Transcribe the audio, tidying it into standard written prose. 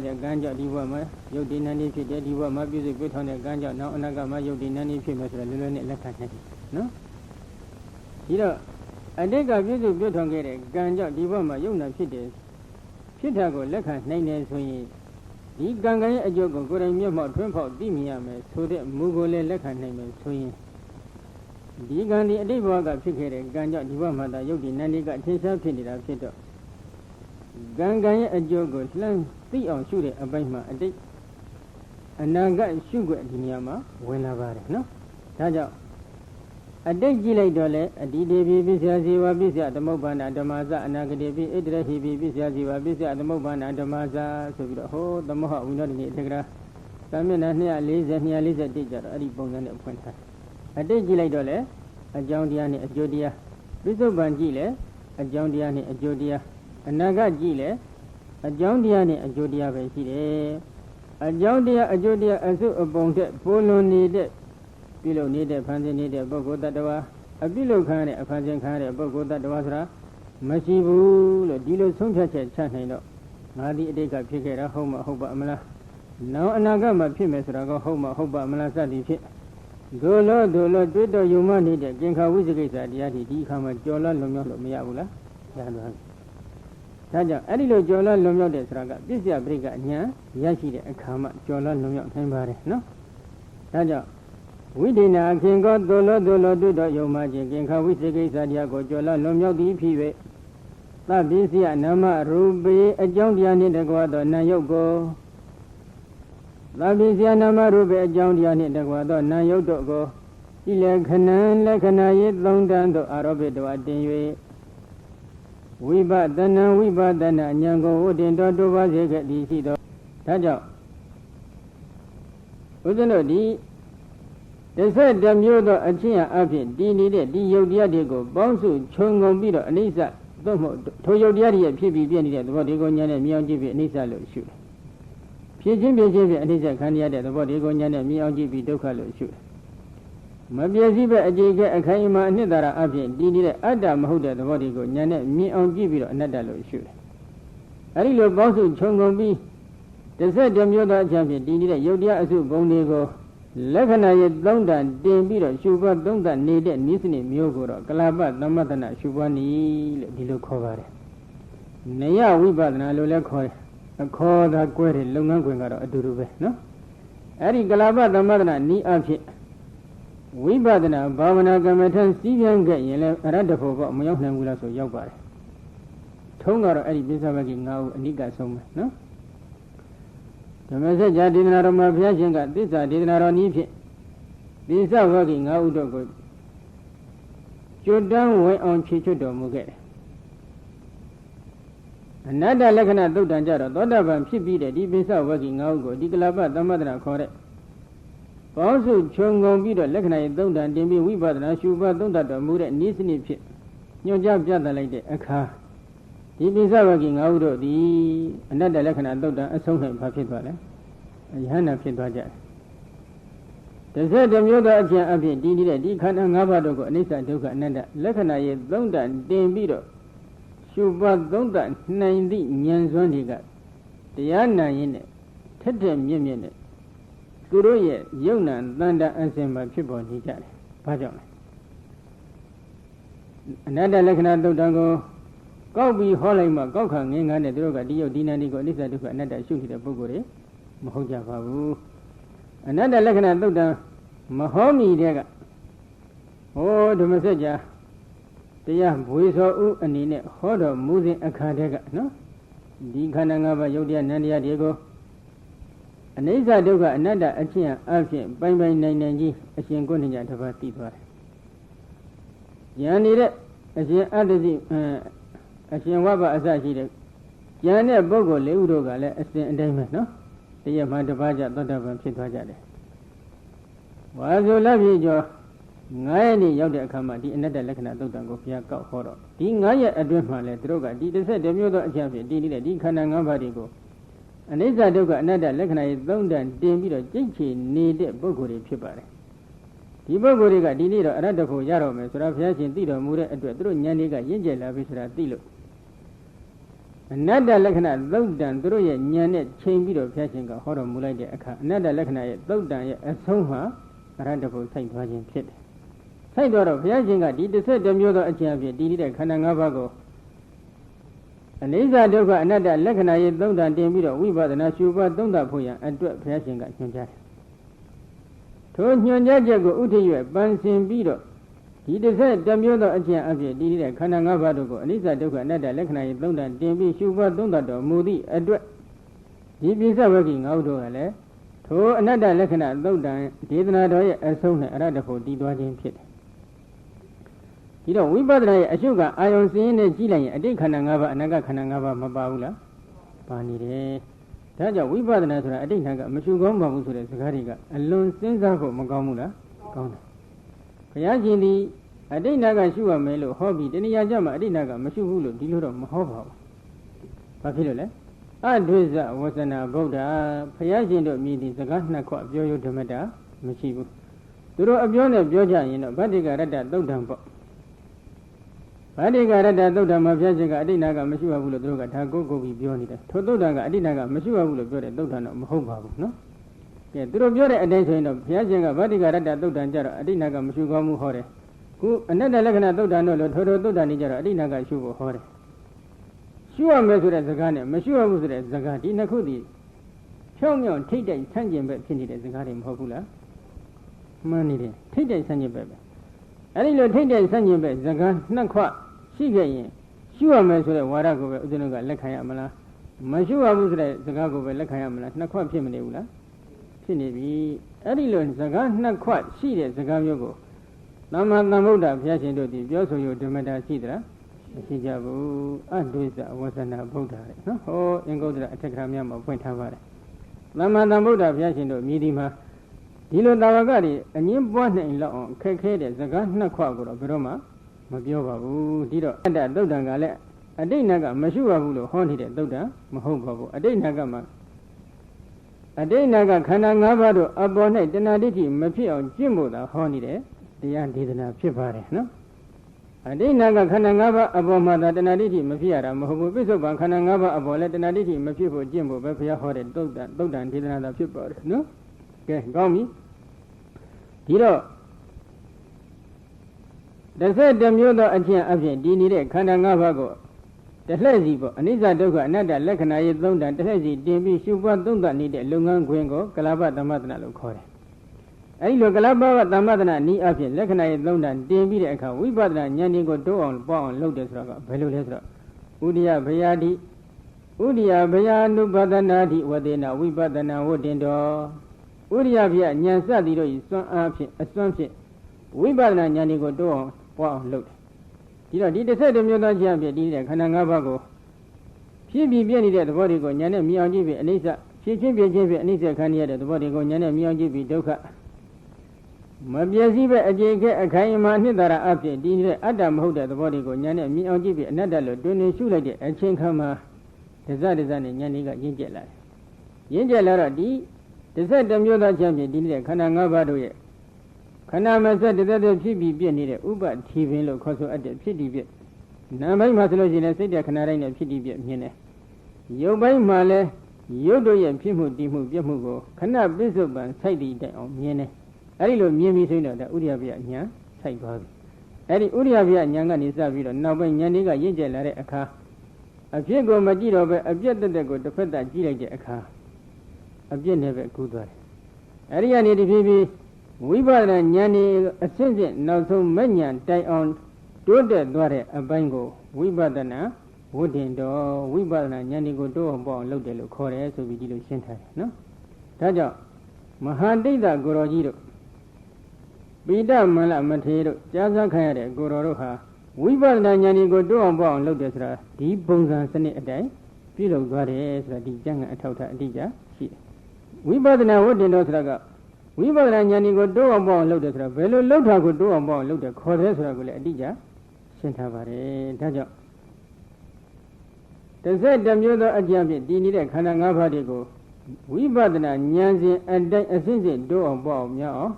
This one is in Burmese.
တဲ့ကံကြောင့်ဒီဘဝမှာယုတ်ဒီနန္ဒီဖြစ်တယ်ဒီဘဝမှာပြည့်စုံပြည့်ထောင်တဲ့ကံကြောင့်နောက်အနာဂတ်မှာယုတ်ဒီနန္ဒီဖြစ်မယ်ဆိုတော့လွယ်လွယ်နဲ့လက်ခံနိုင်တယ်နော်ဒီတော့အတိတ်ကပြည့်စုံပြည့်ထောင်ခဲ့တဲ့ကံကြောင့်ဒီဘဝမှာယုတ်နာဖြစ်တယ်ဖြစ်တာကိုလက်ခံနိုင်တယ်ဆိုရင်ဒီကံကံရဲ့အကျိုးကိုကိုယ်တိုင်မျက်မှောက်ထွန်းဖောက်သိမြင်ရမယ်ဆိုတဲ့မူကိုလည်းလက်ခံနိုင်မယ်ဆိုရင်ဒီကံဒီအတိတ်ဘဝကဖြစ်ခဲ့တဲ့ကံကြောင့်ဒီဘဝမှာသာယုတ်ဒီနန္ဒီကအထင်ရှားဖြစ်နေတာဖြစ်တော့ကံကံရဲ့အကျိုးကိုလှမ်းသိအောင်ရှုတဲ့အပိုင်းမှာအတိတ်အနာဂတ်ရှုွက်ဒီနေရာမှာဝင်လာပါတယ်နော်ဒါကြောင့်အတိတ်ကြည့်လိုက်တော့လေအတိတေပိပစ္စယဇေဝပစ္စယသမုပ္ပါဒဓမ္မဇအနာဂတေပိဣတရဟိပိပစ္စယဇေဝပစ္စယသမုပ္ပါဒဓမ္မဇဆိုပြီးတော့ဟောသမဟဝိနောဒိနေတက္ကရာသာမျက်နှာ240 241ကြတော့အဲ့ဒီပုံစံနဲ့ဖွင့်ထားအတိတ်ကြည့်လိုက်တော့လေအကြောင်းတရားနဲ့အကျိုးတရားပစ္စုပန်ကြည့်လေအကြောင်းတရားနဲ့အကျိုးတရားအနာဂတ်ကြည့်လေအကြောင်းတရားနဲ့အကျိုးတရားပဲရှိတယ်အကြောင်းတရားအကျိုးတရားအစုအပုံတဲ့ပိုလွန်နေတဲ့ပြုလုပ်နေတဲ့ဖန်ဆင်းနေတဲ့ပုဂ္ဂိုလ်တ attva အပြုလုပ်ခံတဲ့အဖန်ဆင်းခံတဲ့ပုဂ္ဂိုလ်တ attva ဆိုတာမရှိဘူးလို့ဒီလိုဆုံးဖြတ်ချက်ချနိုင်တော့ငါဒီအတိတ်ကဖြစ်ခဲ့တာဟုတ်မဟုတ်ပါမလားနောက်အနာဂတ်မှာဖြစ်မယ်ဆိုတာကဟုတ်မဟုတ်ပါမလားစသည်ဖြင့်ဒုလောတွေးတော်ယုံမှနေတဲ့ကင်္ခာဝိသကိစ္စတရားဒီအခါမှာကြော်လွှတ်လွန်မြောက်လို့မရဘူးလားရတော့ဒါကြောင့်အဲ့ဒီလိုကြော်လွှတ်လွန်မြောက်တဲ့ဆိုတာကပစ္စယပရိကအညာရရှိတဲ့အခါမှာကြော်လွှတ်လွန်မြောက်နိုင်ပါတယ်နော်ဒါကြောင့်ဝိဒိနာခင်ကောဒုလောတွေးတော်ယုံမှခြင်းကင်္ခာဝိသကိစ္စတရားကိုကြော်လွှတ်လွန်မြောက်သည်ဖြစ်၍သဗ္ဗိစီယနာမရူပေအကြောင်းတရားနှင့်တကွာသောနာယုတ်ကိုသဗ္ဗိစီယနာမရူပေအကြောင်းတရားနှင့်တကွာသောနာယုတ်တို့ကိုဤလက္ခဏာရေးသုံးတန်းသောအာရောပိတောတင်၍ဝိပဿနာဉာဏ်ကိုဝတ္တင်တော်တိုးပါစေခဲ့သည်ရှိသောဒါကြောင့်ဥစ္စတို့ဒီ11မျိုးသောအချင်းအဖြစ်တည်နေတဲ့ဒီယုတ်တရားတွေကိုပေါင်းစုခြုံငုံပြီးတော့အနိစ္စသို့မဟုတ်ထိုယုတ်တရားတွေဖြစ်ပြီးပြည့်နေတဲ့သဘောတွေကိုဉာဏ်နဲ့မြင်အောင်ကြည့်ပြီးအနိစ္စလို့ရှုတယ်ဖြစ်ချင်းဖြင့်အနိစ္စခံရတဲ့သဘောတွေကိုဉာဏ်နဲ့မြင်အောင်ကြည့်ပြီးဒုက္ခလို့ရှုတယ်မပြည့်စည်ပဲအကြိမ်ကအခိုင်အမာအနှစ်သာရအဖြစ်တည်နေတဲ့အတ္တမဟုတ်တဲ့သဘောတွေကိုဉာဏ်နဲ့မြင်အောင်ကြည့်ပြီးတော့အနတ္တလို့ရှုတယ်အဲဒီလိုပေါင်းစုခြုံငုံပြီး11မျိုးသောအချက်ဖြင့်တည်နေတဲ့ယုတ်တရားအစုပုံတွေကိုလက္ခဏာရဲ့သုံးတန်တင်ပြီးတော့ရှုပွားသုံးတန်နေတဲ့နိစ္စနိမျိုးကိုတော့ကလပသမတနာရှုပွားနည်းလို့ဒီလိုခေါ်ပါတယ်။နယဝိပဿနာလို့လည်းခေါ်တယ်။အခေါ်သာကွဲတဲ့လုပ်ငန်းခွင်ကတော့အတူတူပဲနော်။အဲဒီကလပသမတနာနည်းအဖြစ်ဝိပဿနာဘာဝနာကမ္မထံစီးပြန်ခဲ့ရင်လည်းအရတ္တဖို့ကမရောက်နိုင်ဘူးလားဆိုရောက်ပါတယ်။ထုံးကတော့အဲ့ဒီပိဿဝဂ္ဂိ9ခုအနိကဆုံးပဲနော်။ဓမ္မစကြာဒေသနာတော်မှာဘုရားရှင်ကသစ္စာဒေသနာတော်နည်းဖြင့်ပိဿဝဂ္ဂိ9ခုတို့ကိုကျွတ်တန်းဝင်အောင်ဖြည့်ချွတ်တော်မူခဲ့တယ်အနတ္တလက္ခဏာသုတ်တံကြတော့သောတာပန်ဖြစ်ပြီးတဲ့ဒီပိဿဝဂ္ဂိ9ခုကိုဒီကလပသမတနာခေါ်တဲ့ပေါင်းစုခြုံငုံပြီးတော့လက္ခဏာရဲ့သုံးတန်တင်ပြီးဝိပဿနာရှုပွားသုံးတတ်တော်မူတဲ့နိစ္စနည်းဖြင့်ညွှန်ကြားပြသလိုက်တဲ့အခါဒီပိဿဝဂ္ဂိ9ခုတို့သည်အနတ္တလက္ခဏာသုတ်တံအဆုံး၌ဘာဖြစ်သွားလဲယဟန္တာဖြစ်သွားကြတယ်11မျိုးသောအကျင့်အဖြစ်တည်နေတဲ့ဒီခန္ဓာ၅ပါးတို့ကိုအနိစ္စဒုက္ခအနတ္တလက္ခဏာရဲ့သုံးတန်တင်ပြီးတော့ရှုပွားသုံးတတ်နိုင်သည့်ဉာဏ်စွမ်းတွေကတရားနာရင်နဲ့ထက်တဲ့မြင့်မြင့်နဲ့သူတို့ရဲ့ယုံနာတန်တာအစဉ်မှာဖြစ်ပေါ်နေကြတယ်။ဘာကြောင့်လဲ။အနတ္တလက္ခဏာသုတ်တံကိုကောက်ပြီးဟောလိုက်မှကောက်ခါငင်းငါနဲ့သူတို့ကဒီယုတ်ဒီနန္ဒီကိုအနိစ္စဒုက္ခအနတ္တရှုနေတဲ့ပုဂ္ဂိုလ်တွေမဟုတ်ကြပါဘူး။အနတ္တလက္ခဏာသုတ်တံမဟောမီတဲ့ကဟောဓမ္မစကြာတရားဘွေစောဥအနေနဲ့ဟောတော်မူစဉ်အခါတည်းကနော်ဒီခန္ဓာ၅ပါးယုတ်တရားနန္တရားတွေကိုအနိစ္စဒုက္ခအနတ္တအချင်းအဖြစ်ပိုင်နိုင်ကြီးအရှင်ကိုယ်ဉာဏ်တစ်ပါးသိသွားတယ်။ဉာဏ်နေတဲ့အရှင်အတ္တစီအရှင်ဝဘအစရှိတဲ့ဉာဏ်တဲ့ပုဂ္ဂိုလ်၄ဦးတို့ကလည်းအစဉ်အတိုင်းပဲနော်။တရားမှတစ်ပါးကြသောတာပန်ဖြစ်သွားကြတယ်။ဝါဆိုလက်ပြကျော်9ရက်နေ့ရောက်တဲ့အခါမှာဒီအနတ္တလက္ခဏာသုတ်တံကိုဘုရားကောက်ဟောတော့ဒီ9ရက်အတွင်းမှာလည်းသူတို့ကဒီ11မျိုးသောအချက်ဖြင့်တည်နေတဲ့ဒီခန္ဓာ၅ပါးတွေကိုအနိစ္စဒုက္ခအနတ္တလက္ခဏာရဲ့သုံးတန်တင်ပြီးတော့ကြိတ်ချေနေတဲ့ပုဂ္ဂိုလ်တွေဖြစ်ပါတယ်ဒီပုဂ္ဂိုလ်တွေကဒီနေ့တော့အရတ္တဖို့ရတော့မယ်ဆိုတာဘုရားရှင်သိတော်မူတဲ့အတွက်သူတို့ဉာဏ်တွေကရင့်ကျက်လာပြီဆိုတာသိလို့ အနတ္တလက္ခဏာသုတ်တံသူတို့ရဲ့ဉာဏ်နဲ့ချိန်ပြီးတော့ဘုရားရှင်ကဟောတော်မူလိုက်တဲ့အခါအနတ္တလက္ခဏာရဲ့သုတ်တံရဲ့အဆုံးမှာအရဟတဖို့စိုက်သွားခြင်းဖြစ်တယ်။စိုက်သွားတော့ဘုရားရှင်ကဒီ11မျိုးသောအကျင့်အဖြစ်တည်တဲ့ခန္ဓာ၅ပါးကိုအနိစ္စဒုက္ခအနတ္တလက္ခဏာရဲ့သုတ်တံတင်ပြီးတော့ဝိပဿနာရှုပွားသုံးသပ်ဖို့ရန်အတွက်ဘုရားရှင်ကညွှန်ကြားတယ်။ထိုညွှန်ကြားချက်ကိုဥထိရွယ်ပန်းစင်ပြီးတော့ဒီ11မျိုးသောအကျင့်အဖြစ်တည်တဲ့ခန္ဓာ၅ပါးတို့ကိုအနိစ္စဒုက္ခအနတ္တလက္ခဏာရဲ့သုံးတန်တင်ပြီးရှုပွားသုံးသပ်တော်မူသည့်အတွက်ဒီပိဿဝဂ္ဂိငါးတို့ကလည်းထိုအနတ္တလက္ခဏာသုံးတန်ဒေသနာတော်ရဲ့အဆုံးနဲ့အရဟတဖို့တည်သွားခြင်းဖြစ်တယ်။ဒီတော့ဝိပဿနာရဲ့အရှုကအာယုံစင်းနဲ့ကြည့်လိုက်ရင်အတိတ်ခန္ဓာ၅ပါးအနာဂတ်ခန္ဓာ၅ပါးမပါဘူးလား။ပါနေတယ်။ဒါကြောင့်ဝိပဿနာဆိုတာအတိတ်နာကမရှုကောင်းပါဘူးဆိုတဲ့စကားတွေကအလွန်စဉ်းစားဖို့မကောင်းဘူးလား။ကောင်းတယ်။ဘုရားရှင်ဒီအတိတ်နာကရှုရမယ်လို့ဟောပြီးတဏှာကြမှာအတိတ်နာကမရှုဘူးလို့ဒီလိုတော့မဟောပါဘူး။ဘာဖြစ်လို့လဲ။အဒွိဇဝဆနာဗုဒ္ဓဘုရားရှင်တို့မြည်သည့်စကားနှစ်ခွပြောရုံဓမ္မတာမရှိဘူး။သူတို့အပြောနဲ့ပြောကြရင်တော့ဗတ္တိကရတ္တသုတ်တံပေါ့။ဗတ္တိကရတ္တသုတ်တံမှာဘုရားရှင်ကအတိတ်နာကမရှုရဘူးလို့သူတို့ကဒါကိုပြီးပြောနေတယ်။ထိုသုတ်တံကအတိတ်နာကမရှုရဘူးလို့ပြောတဲ့သုတ်တံတော့မဟုတ်ပါဘူးနော်။ကဲသူတို့ပြောတဲ့အတိုင်းဆိုရင်တော့ဘုရားရှင်ကဗတ္တိကရတ္တသုတ်တံကြတော့အတိတ်နာကမရှုကောင်းဘူးဟောတယ်။ခုအနတ္တလက္ခဏာသုတ်တန်တို့လို့ထိုသုတ်တန်နေကြတော့အဋ္ဌိနာကရှုဖို့ဟောတယ်ရှုရမယ်ဆိုတဲ့စကားနဲ့မရှုရဘူးဆိုတဲ့စကားဒီနှစ်ခုဒီဖြောင်းမြောင်းထိတ်တိုက်ဆန့်ကျင်ဘက်ဖြစ်နေတဲ့စကားတွေမဟုတ်ဘူးလားမှန်နေတယ်ထိတ်တိုက်ဆန့်ကျင်ဘက်ပဲအဲ့ဒီလိုထိတ်တိုက်ဆန့်ကျင်ဘက်စကားနှစ်ခွရှိခဲ့ရင်ရှုရမယ်ဆိုတဲ့ဝါဒကိုပဲဥစ္စနုကလက်ခံရမလားမရှုရဘူးဆိုတဲ့စကားကိုပဲလက်ခံရမလားနှစ်ခွဖြစ်မနေဘူးလားဖြစ်နေပြီအဲ့ဒီလိုစကားနှစ်ခွရှိတဲ့စကားမျိုးကိုသမ္မာသမ္ဗုဒ္ဓဘုရားရှင်တို့ဒီပြောဆိုရဓမ္မတာရှိသလားမရှိကြဘူးအဒွိဇဝဆနာဗုဒ္ဓတဲ့နော်ဟောအင်္ဂုတ္တရအထက်ကရာများမှာဖွင့်ထားပါတယ်သမ္မာသမ္ဗုဒ္ဓဘုရားရှင်တို့မြည်ဒီမှာဒီလိုတာဝကတွေအငင်းပွားနိုင်လောက်အောင်ခက်ခဲတဲ့စကားနှစ်ခွကိုတော့ဘယ်တော့မှမပြောပါဘူးဒီတော့အတ္တသုတ်တံကလည်းအတိတ်နာကမရှိပါဘူးလို့ဟောနေတဲ့သုတ်တံမဟုတ်ပါဘူးအတိတ်နာကမှာအတိတ်နာကခန္ဓာ၅ပါးတို့အပေါ်၌တဏှာဒိဋ္ဌိမဖြစ်အောင်ကျင့်ဖို့သာဟောနေတယ်တရားဒေသနာဖြစ်ပါတယ်နော်အတိတ်နာကခန္ဓာ၅ပါးအပေါ်မှာသာတဏှာဒိဋ္ဌိမဖြစ်ရတာမဟုတ်ဘူးပိဿုပန်ခန္ဓာ၅ပါးအပေါ်လည်းတဏှာဒိဋ္ဌိမဖြစ်ဖို့ကျင့်ဖို့ပဲဘုရားဟောတဲ့သုတ်တန်ဒေသနာသာဖြစ်ပါတယ်နော်ကဲကောင်းပြီဒီတော့11မျိုးသောအကျင့်အဖြစ်ဒီနေတဲ့ခန္ဓာ၅ပါးကိုတလှည့်စီပေါ့အနိစ္စဒုက္ခအနတ္တလက္ခဏာရဲ့သုံးတန်တလှည့်စီတင်ပြီးရှုပွားသုံးသပ်နေတဲ့လုပ်ငန်းခွင်ကိုကလပသမတနာလို့ခေါ်တယ်အဲဒီလိုကလပသမတနာနည်းအဖြစ်လက္ခဏာရဲ့သုံးတန်တင်ပြီးတဲ့အခါဝိပဿနာဉာဏ်တွေကိုတိုးအောင်ပေါအောင်လုပ်တယ်ဆိုတော့ဘယ်လိုလဲဆိုတော့ဥဒိယဘယတိဥဒိယဘယ ानु ပဒနာတိဝတေနဝိပဿနာဝတ္တင်တော်ဥဒိယဘယဉာဏ်စသည်တို့ဤစွမ်းအားဖြင့်အစွမ်းဖြင့်ဝိပဿနာဉာဏ်တွေကိုတိုးအောင်ပေါအောင်လုပ်တယ်ဒီတော့ဒီ11မျိုးသောဉာဏ်ဖြင့်ဒီတဲ့ခန္ဓာ၅ပါးကိုဖြစ်ပြီးပြည့်နေတဲ့သဘောတွေကိုဉာဏ်နဲ့မြင်အောင်ကြည့်ပြီးအနိစ္စဖြစ်ချင်းပြည့်ချင်းဖြင့်အနိစ္စခံရတဲ့သဘောတွေကိုဉာဏ်နဲ့မြင်အောင်ကြည့်ပြီးဒုက္ခမပြည့်စည်ပဲအကျေခဲအခိုင်အမာအနှစ်သာရအဖြစ်ဒီနေတဲ့အတ္တမဟုတ်တဲ့သဘောတွေကိုဉာဏ်နဲ့မြင်အောင်ကြည့်ပြီးအနတ္တလို့တွင်တွင်ရှုလိုက်တဲ့အချင်းခါမှာဒဇဒဇနဲ့ဉာဏ်လေးကရင့်ကျက်လာတယ်။ရင့်ကျက်လာတော့ဒီ11မျိုးသောဉာဏ်ဖြင့်ဒီနေတဲ့ခန္ဓာ၅ပါးတို့ရဲ့ခန္ဓာမဆက်တသက်ဖြစ်ပြီးပြည့်နေတဲ့ဥပတိပင်လို့ခေါ်ဆိုအပ်တဲ့ဖြစ်တည်ပြည့်နာမ်ပိုင်းမှာဆိုလို့ရှိရင်စိတ်တဲ့ခန္ဓာတိုင်းနဲ့ဖြစ်တည်ပြည့်မြင်တယ်။ရုပ်ပိုင်းမှာလည်းရုပ်တို့ရဲ့ဖြစ်မှုတည်မှုပြည့်မှုကိုခဏပစ္စုပန်စိုက်တည်တိုင်အောင်မြင်တယ်။အဲဒီလိုမြင်ပြီးဆိုရင်တော့ဥရိယပြဉာဏ်စိုက်သွားပြီ။အဲဒီဥရိယပြဉာဏ်ကနေစပြီးတော့နောက်ပိုင်းဉာဏ်လေးကရင့်ကျက်လာတဲ့အခါအဖြစ်ကိုမကြည့်တော့ပဲအပြည့်တက်တက်ကိုတစ်ဖက်သက်ကြည့်လိုက်တဲ့အခါအပြည့်နဲ့ပဲကူးသွားတယ်။အဲဒီကနေတဖြည်းဖြည်းဝိပဿနာဉာဏ်ဤအစစ်စစ်နောက်ဆုံးမဉဏ်တိုင်အောင်တိုးတက်သွားတဲ့အပိုင်းကိုဝိပဿနာဝတ္တင်တော်ဝိပဿနာဉာဏ်ဤကိုတိုးအောင်ပေါအောင်လုပ်တယ်လို့ခေါ်တယ်ဆိုပြီးဒီလိုရှင်းထားတယ်နော်။ဒါကြောင့်မဟာတိတ်္တကိုရောကြီးတို့ပိဋမလမထေတို့ကြားစားခံရတဲ့ကိုရောတို့ဟာဝိပဿနာဉာဏ်ဤကိုတိုးအောင်ပေါအောင်လုပ်တယ်ဆိုတာဒီပုံစံစနစ်အတိုင်းပြုလုပ်သွားတယ်ဆိုတာဒီကျမ်းဂန်အထောက်အထားအတိအကျရှိတယ်။ဝိပဿနာဝတ္တင်တော်ဆိုတာကဝိပဿနာဉာဏ်ဤကိုတိုးအောင်ပေါအောင်လုပ်တယ်ဆိုတာဘယ်လိုလုပ်တာကိုတိုးအောင်ပေါအောင်လုပ်တယ်ခေါ်တယ်ဆိုတာကိုလည်းအတိအကျရှင်းထားပါတယ်။ဒါကြောင့်11မျိုးသောအကျင့်ဖြင့်တည်နေတဲ့ခန္ဓာ၅ပါးတွေကိုဝိပဿနာဉာဏ်စဉ်အတိုင်းအစဉ်စဉ်တိုးအောင်ပေါအောင်များအောင်